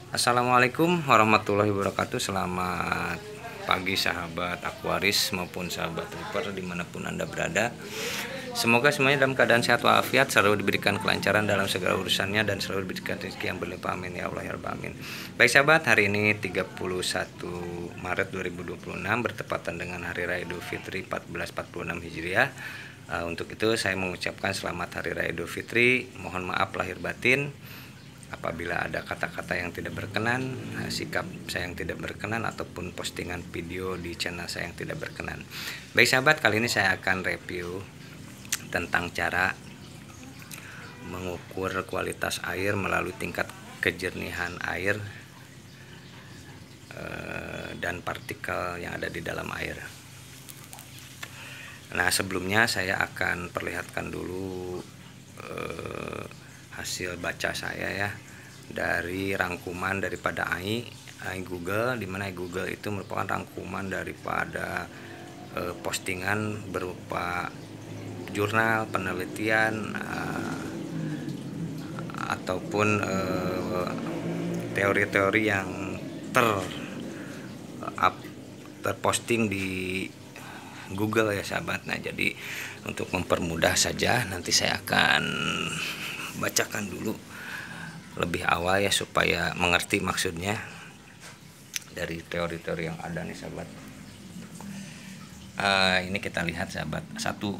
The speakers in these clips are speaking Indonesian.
Assalamualaikum warahmatullahi wabarakatuh. Selamat pagi sahabat Aquaris maupun sahabat Reaper dimanapun Anda berada. Semoga semuanya dalam keadaan sehat walafiat, selalu diberikan kelancaran dalam segala urusannya, dan selalu diberikan rezeki yang berlimpah, amin ya Allah ya Rabbal alamin. Baik sahabat, hari ini 31 Maret 2026 bertepatan dengan Hari Raya Idul Fitri 1446 Hijriah. Untuk itu saya mengucapkan selamat Hari Raya Idul Fitri. Mohon maaf lahir batin apabila ada kata-kata yang tidak berkenan, sikap saya yang tidak berkenan, ataupun postingan video di channel saya yang tidak berkenan. Baik sahabat, kali ini saya akan review tentang cara mengukur kualitas air melalui tingkat kejernihan air dan partikel yang ada di dalam air. Nah, sebelumnya saya akan perlihatkan dulu hasil baca saya ya, dari rangkuman daripada AI Google, dimana Google itu merupakan rangkuman daripada postingan berupa jurnal penelitian ataupun teori-teori yang terposting di Google ya sahabat. Nah, jadi untuk mempermudah saja nanti saya akan bacakan dulu lebih awal ya, supaya mengerti maksudnya dari teori-teori yang ada nih sahabat. Ini kita lihat sahabat satu,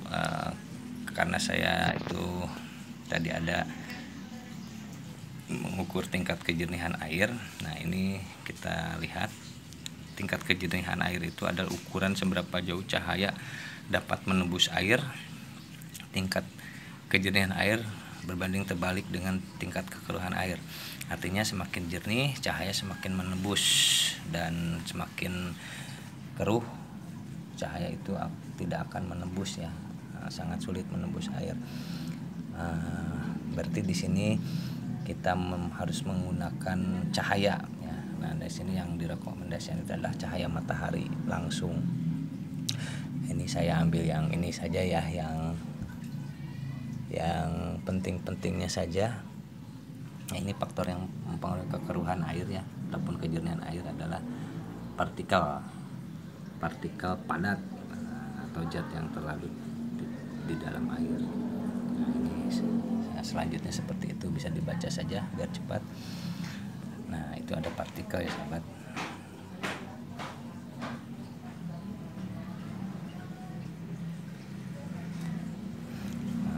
karena saya itu tadi ada mengukur tingkat kejernihan air. Nah, ini kita lihat tingkat kejernihan air itu adalah ukuran seberapa jauh cahaya dapat menembus air. Tingkat kejernihan air berbanding terbalik dengan tingkat kekeruhan air. Artinya semakin jernih cahaya semakin menembus, dan semakin keruh cahaya itu tidak akan menembus ya, sangat sulit menembus air. Berarti di sini kita harus menggunakan cahaya ya. Nah, di sini yang direkomendasikan itu adalah cahaya matahari langsung. Ini saya ambil yang ini saja ya, yang penting-pentingnya saja. Nah, ini faktor yang mempengaruhi kekeruhan air ya ataupun kejernihan air adalah partikel padat atau zat yang terlalu di dalam air. Nah, ini selanjutnya seperti itu, bisa dibaca saja biar cepat. Nah, itu ada partikel ya sahabat.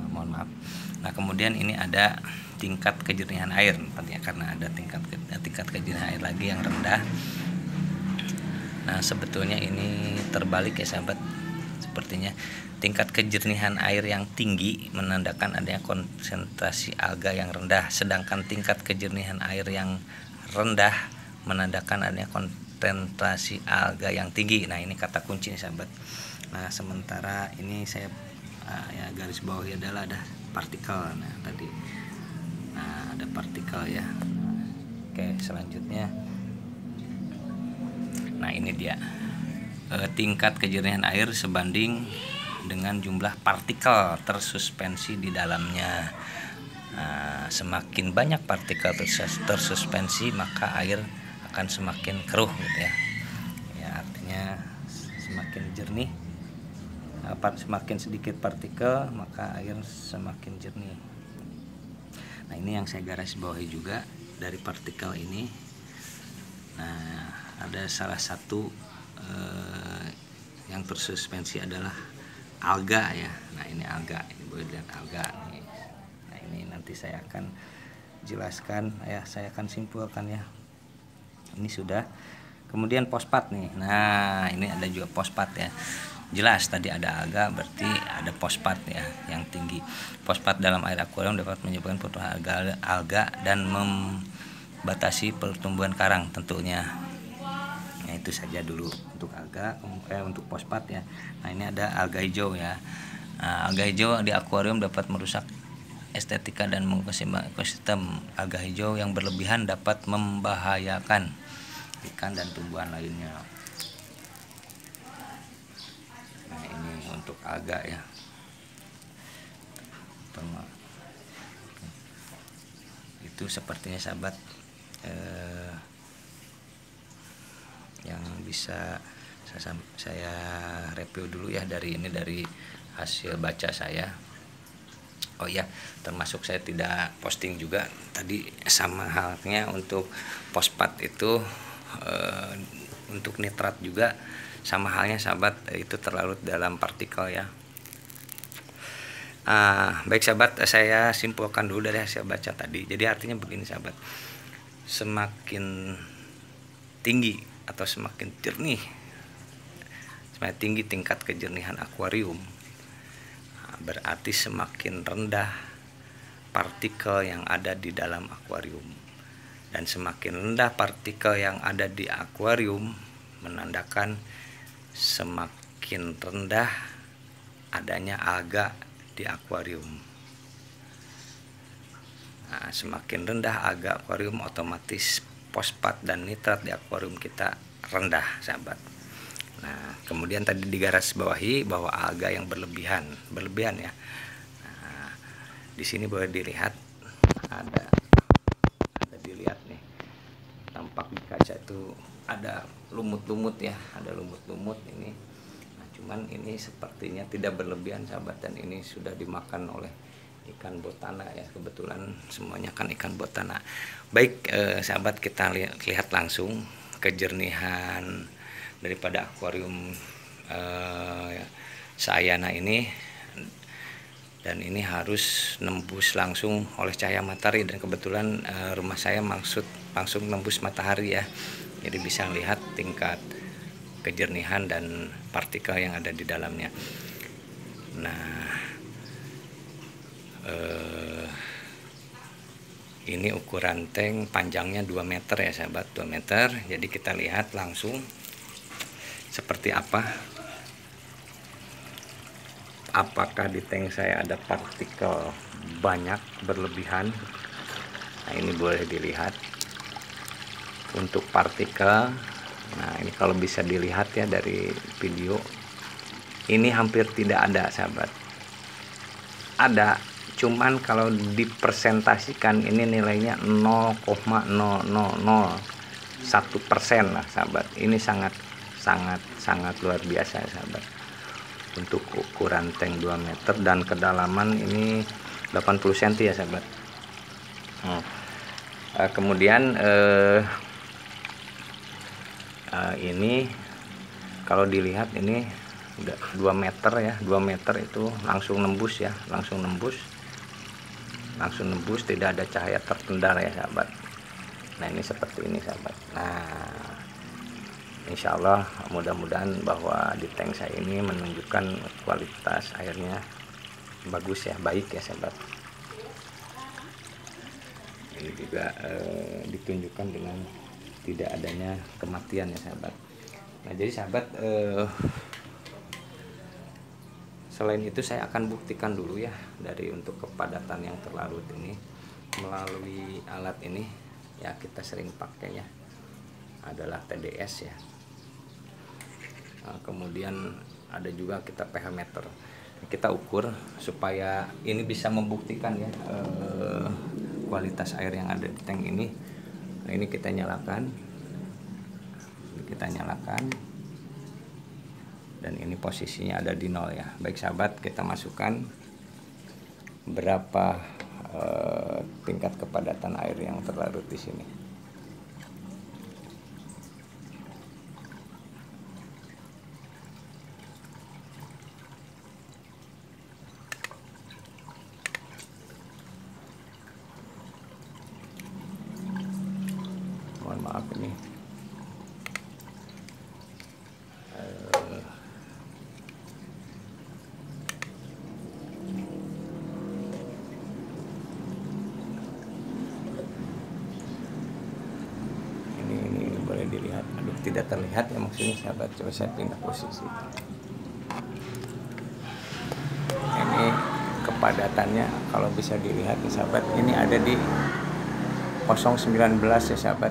Mohon maaf. Nah, kemudian ini ada tingkat kejernihan air, tentunya karena ada tingkat kejernihan air lagi yang rendah. Nah, sebetulnya ini terbalik ya sahabat. Sepertinya tingkat kejernihan air yang tinggi menandakan adanya konsentrasi alga yang rendah, sedangkan tingkat kejernihan air yang rendah menandakan adanya konsentrasi alga yang tinggi. Nah, ini kata kunci nih sahabat. Nah, sementara ini saya ya garis bawah adalah ada partikel. Nah, tadi ada partikel ya. Oke, selanjutnya, nah ini dia tingkat kejernihan air sebanding dengan jumlah partikel tersuspensi di dalamnya. Nah, semakin banyak partikel tersuspensi maka air akan semakin keruh gitu ya. Ya, artinya semakin jernih, semakin sedikit partikel maka air semakin jernih. Nah, ini yang saya garis bawahi juga dari partikel ini. Nah, ada salah satu yang tersuspensi adalah alga ya. Nah, ini alga, boleh lihat alga nih. Nah, ini nanti saya akan jelaskan ya, saya akan simpulkan ya. Ini sudah. Kemudian fosfat nih. Nah, ini ada juga fosfat ya. Jelas tadi ada alga, berarti ada fosfat ya yang tinggi. Fosfat dalam air akuarium dapat menyebabkan pertumbuhan alga dan membatasi pertumbuhan karang tentunya. Nah, itu saja dulu untuk alga, untuk fosfat ya. Nah, ini ada alga hijau ya. Nah, alga hijau di akuarium dapat merusak estetika dan mengkeseimbangan ekosistem. Alga hijau yang berlebihan dapat membahayakan ikan dan tumbuhan lainnya. Nah, ini untuk alga ya. Itu sepertinya sahabat yang bisa saya review dulu ya dari hasil baca saya. Oh iya, termasuk saya tidak posting juga tadi, sama halnya untuk fosfat itu untuk nitrat juga sama halnya sahabat, itu terlarut dalam partikel ya. Baik sahabat, saya simpulkan dulu dari hasil baca tadi. Jadi artinya begini sahabat, semakin tinggi atau semakin jernih, semakin tinggi tingkat kejernihan akuarium, berarti semakin rendah partikel yang ada di dalam akuarium. Dan semakin rendah partikel yang ada di akuarium menandakan semakin rendah adanya alga di akuarium. Nah, semakin rendah alga akuarium, otomatis fosfat dan nitrat di akuarium kita rendah sahabat. Nah, kemudian tadi digarisbawahi bahwa alga yang berlebihan ya. Nah, di sini boleh dilihat ada dilihat nih, tampak di kaca itu ada lumut-lumut ya, ada lumut-lumut ini. Nah, cuman ini sepertinya tidak berlebihan sahabat, dan ini sudah dimakan oleh ikan botana ya, kebetulan semuanya kan ikan botana. Baik sahabat, kita lihat langsung kejernihan daripada akuarium Sayana ini, dan ini harus nembus langsung oleh cahaya matahari, dan kebetulan rumah saya langsung nembus matahari ya, jadi bisa lihat tingkat kejernihan dan partikel yang ada di dalamnya. Nah, ini ukuran tank, panjangnya 2 meter ya sahabat, 2 meter. Jadi kita lihat langsung seperti apakah di tank saya ada partikel banyak berlebihan. Nah, ini boleh dilihat untuk partikel. Nah, ini kalau bisa dilihat ya dari video, ini hampir tidak ada sahabat. Ada, cuman kalau dipresentasikan ini nilainya 0,0001% lah sahabat. Ini sangat luar biasa sahabat untuk ukuran tank 2 meter dan kedalaman ini 80 cm ya sahabat. Kemudian ini kalau dilihat ini udah 2 meter ya, 2 meter itu langsung nembus ya, langsung nembus, tidak ada cahaya terpendar ya sahabat. Nah, ini seperti ini sahabat. Nah, insya Allah mudah-mudahan bahwa di tank saya ini menunjukkan kualitas airnya bagus ya, baik ya sahabat. Ini juga ditunjukkan dengan tidak adanya kematian ya sahabat. Nah, jadi sahabat, selain itu saya akan buktikan dulu ya dari untuk kepadatan yang terlarut ini melalui alat ini ya, kita sering pakai ya, adalah TDS ya. Nah, kemudian ada juga kita pH meter, kita ukur supaya ini bisa membuktikan ya kualitas air yang ada di tank ini. Nah, ini kita nyalakan, dan ini posisinya ada di 0 ya. Baik sahabat, kita masukkan berapa tingkat kepadatan air yang terlarut di sini. Mohon maaf ini boleh dilihat, aduh tidak terlihat ya maksudnya sahabat, coba saya pindah posisi. Ini kepadatannya kalau bisa dilihat nih sahabat, ini ada di 019 ya sahabat,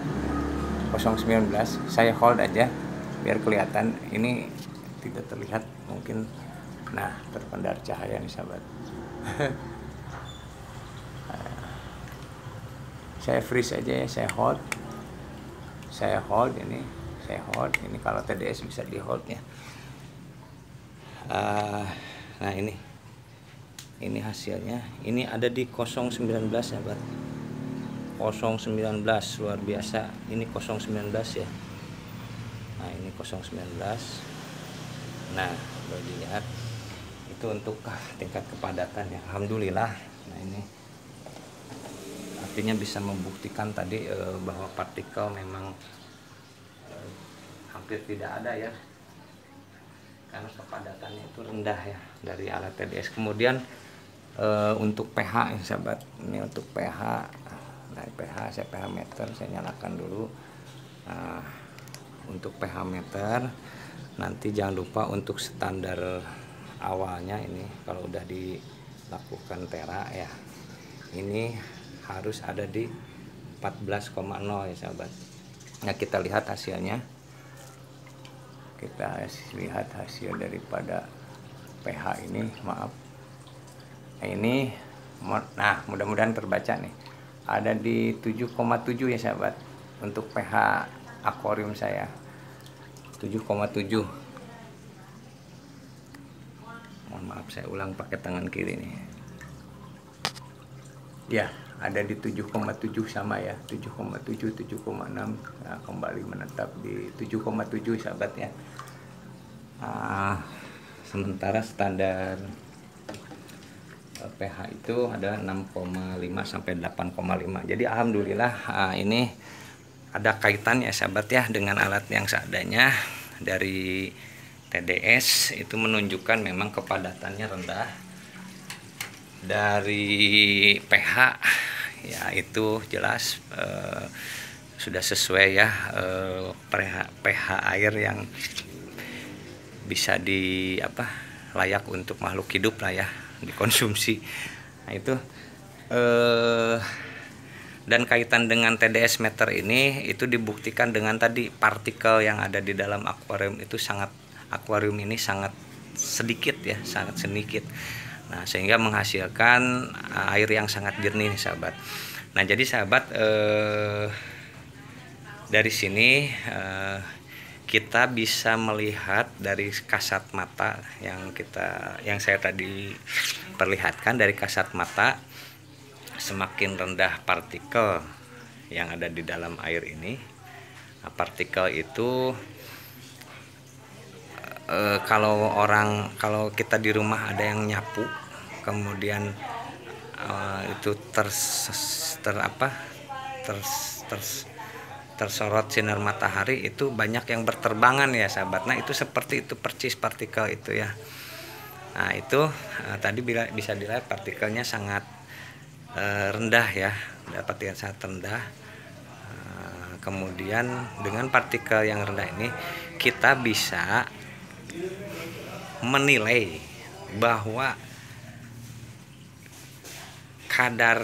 019. Saya hold aja biar kelihatan, ini tidak terlihat mungkin. Nah, terpendar cahaya nih sahabat. Saya freeze aja ya, saya hold. saya hold ini, kalau TDS bisa di hold ya. Nah ini hasilnya, ini ada di 019 sahabat, 019 luar biasa, ini 019 ya. Nah ini 019. Nah boleh dilihat itu untuk tingkat kepadatan ya, alhamdulillah. Nah ini artinya bisa membuktikan tadi bahwa partikel memang hampir tidak ada ya, karena kepadatannya itu rendah ya dari alat TDS. Kemudian untuk pH ya sahabat, ini untuk pH. Nah pH, saya pH meter saya nyalakan dulu. Nah, untuk pH meter nanti jangan lupa untuk standar awalnya ini kalau udah dilakukan tera ya, ini harus ada di 14,0 ya sahabat. Nah kita lihat hasilnya, kita lihat hasil daripada pH ini, maaf. Nah ini, nah mudah-mudahan terbaca nih, ada di 7,7 ya sahabat untuk pH akuarium saya, 7,7. Mohon maaf saya ulang pakai tangan kiri nih ya, ada di 7,7 sama ya, 7,7, 7,6. Nah, kembali menetap di 7,7 sahabat ya. Sementara standar pH itu adalah 6,5 sampai 8,5. Jadi alhamdulillah ini ada kaitannya sahabat ya dengan alat yang seadanya. Dari TDS itu menunjukkan memang kepadatannya rendah. Dari pH ya itu jelas sudah sesuai ya, pH air yang bisa layak untuk makhluk hidup lah ya dikonsumsi. Nah itu dan kaitan dengan TDS meter ini itu dibuktikan dengan tadi partikel yang ada di dalam akuarium itu akuarium ini sangat sedikit ya, sangat sedikit. Nah sehingga menghasilkan air yang sangat jernih sahabat. Nah jadi sahabat dari sini kita bisa melihat dari kasat mata yang saya tadi perlihatkan, dari kasat mata semakin rendah partikel yang ada di dalam air ini. Nah, partikel itu kalau kita di rumah ada yang nyapu, kemudian itu tersorot sinar matahari, itu banyak yang berterbangan ya sahabat. Nah itu seperti itu percis partikel itu ya. Nah itu tadi bisa dilihat partikelnya sangat rendah ya, partikel sangat rendah. Kemudian dengan partikel yang rendah ini kita bisa menilai bahwa kadar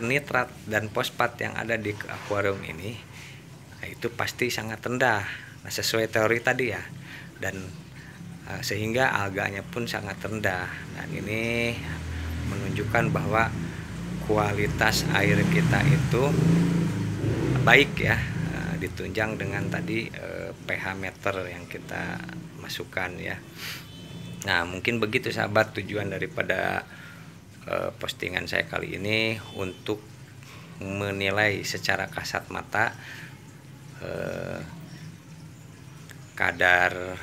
nitrat dan fosfat yang ada di akuarium ini itu pasti sangat rendah. Nah, sesuai teori tadi ya, dan sehingga alganya pun sangat rendah. Dan ini menunjukkan bahwa kualitas air kita itu baik ya, ditunjang dengan tadi pH meter yang kita masukkan ya. Nah mungkin begitu sahabat tujuan daripada postingan saya kali ini, untuk menilai secara kasat mata kadar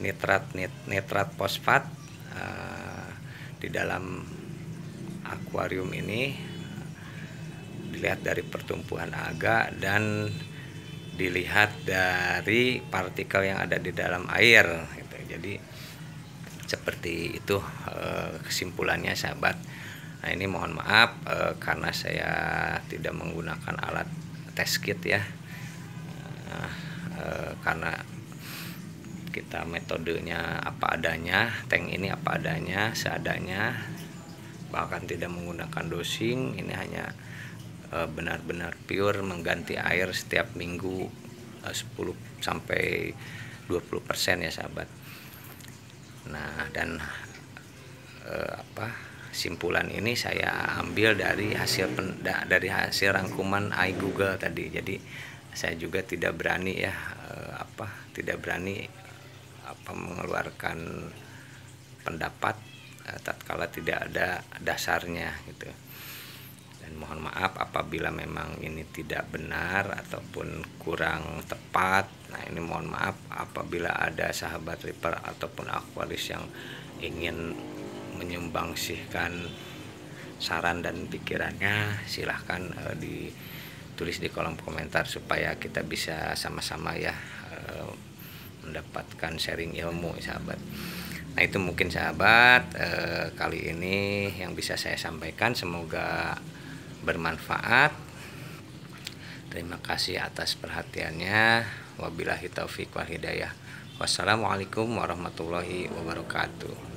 nitrat fosfat di dalam akuarium ini, dilihat dari pertumbuhan alga dan dilihat dari partikel yang ada di dalam air gitu. Jadi seperti itu kesimpulannya sahabat. Nah ini mohon maaf karena saya tidak menggunakan alat test kit ya, karena kita metodenya apa adanya, tank ini apa adanya, seadanya, bahkan tidak menggunakan dosing. Ini hanya benar-benar pure mengganti air setiap minggu 10 sampai 20% ya sahabat. Nah dan kesimpulan ini saya ambil dari hasil rangkuman iGoogle tadi. Jadi saya juga tidak berani ya mengeluarkan pendapat tatkala tidak ada dasarnya gitu. Dan mohon maaf apabila memang ini tidak benar ataupun kurang tepat. Nah, ini mohon maaf apabila ada sahabat Reaper ataupun Aquaris yang ingin menyumbangsihkan saran dan pikirannya, silahkan ditulis di kolom komentar supaya kita bisa sama-sama ya mendapatkan sharing ilmu sahabat. Nah, itu mungkin sahabat kali ini yang bisa saya sampaikan, semoga bermanfaat. Terima kasih atas perhatiannya. Wabillahi taufiq wal hidayah. Wassalamualaikum warahmatullahi wabarakatuh.